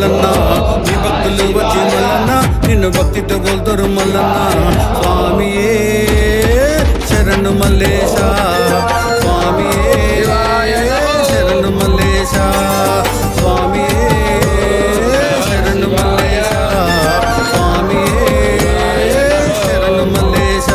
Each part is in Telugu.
మల్లన్న నీ భక్తులు వచ్చి మల్లన్న నిన్ను భక్తితో కొలుతురు మల్లన్న స్వామియే శరణు మల్లేశ స్వామియే శరణు మల్లేశ స్వామియే శరణు మల్లేశ స్వామియే శరణు మల్లేశ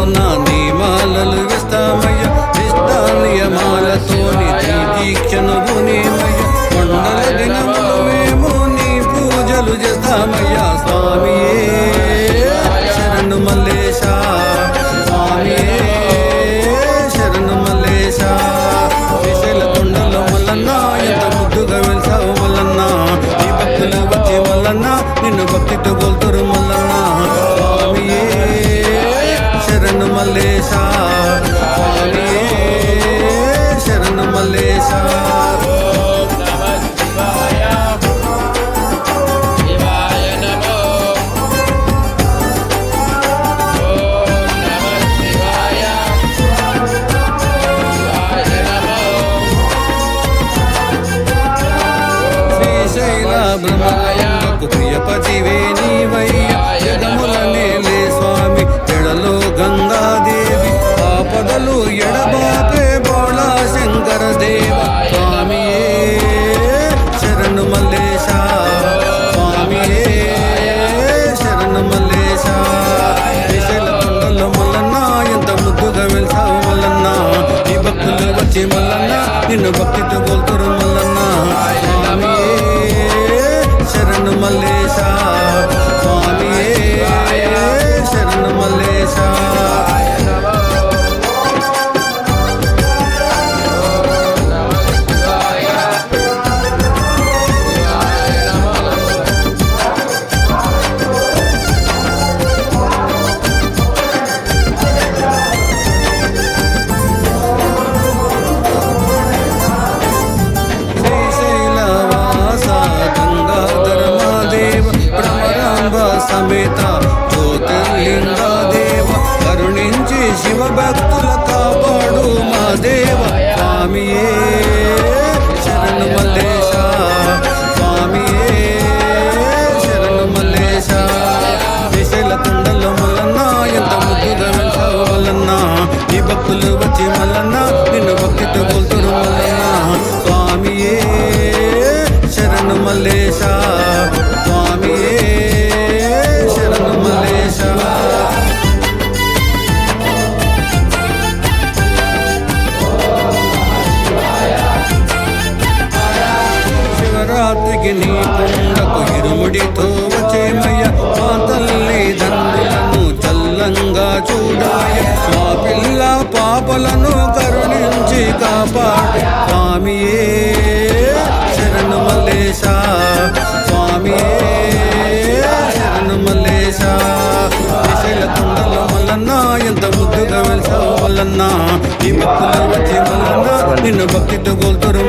నా నియమాలలు వేస్తామయ్యా నియమాలతోని దీక్షను గునేమయ్యా కొండల దినములు మేము నీ పూజలు చేస్తామయ్యా స్వామియే శరణు మల్లేశ స్వామియే శరణు మల్లేశ శ్రీశైల కొండలో మల్లన్న ఎంత ముద్దుగా వెళ్తావు మల్లన్న నీ భక్తులు వచ్చి మల్లన్న నిన్ను భక్తితో కొలుతురు మల్లన్న స్వామియే శరణు మల్లేశ స్వామియే శరణు మల్లేశ శ్రీశైల బ్రహ్మకు ప్రియపతివే నీవయ్యా జగముల నేలే స్వామి ఎడలో గంగాదేవి ఆపదలు ఎడబాపే బోళా శంకర దేవ స్వామియే శరణు మల్లేశ స్వామియే శరణు మల్లేశ శ్రీశైల కొండలో మల్లన్న ఎంత ముద్దుగా వెళ్తావు మల్లన్న నీ భక్తులు వచ్చి మల్లన్న నిన్ను భక్తితో కొలుతురు మల్లన్న స్వామియే శరణు మల్లేశ స్వామియే శరణు మల్లేశ సమేత జ్యోతిర్లింగ దేవ కరుణించి శివ భక్తుల కాపాడు మా దేవ స్వామియే శరణు మల్లేశ స్వామియే శరణు మల్లేశ శ్రీశైల కొండలో మల్లన్న ఎంత ముద్దుగా వెళ్తావు మల్లన్న ఈ భక్తులు వచ్చి మల్లన్న నిన్ను భక్తితో కొలుతురు మల్లన్న స్వామియే శరణు మల్లేశ స్వామియే శరణు మల్లేశ శివరాత్రికి నీ కొండకు ఇరుముడితో వచ్చేమయ్య మా తల్లి దండ్రులను చల్లంగా చూడాయ మా పిల్ల పాపలను కరుణించి కాపాడు స్వామియే శరణు మల్లేశ స్వామియే శరణు మల్లేశ శ్రీశైల కొండలో మల్లన్న ఎంత ముద్దుగా వెళ్తావు మల్లన్న ఈ భక్తులు వచ్చి మల్లన్న నిన్ను భక్తితో కొలుతురు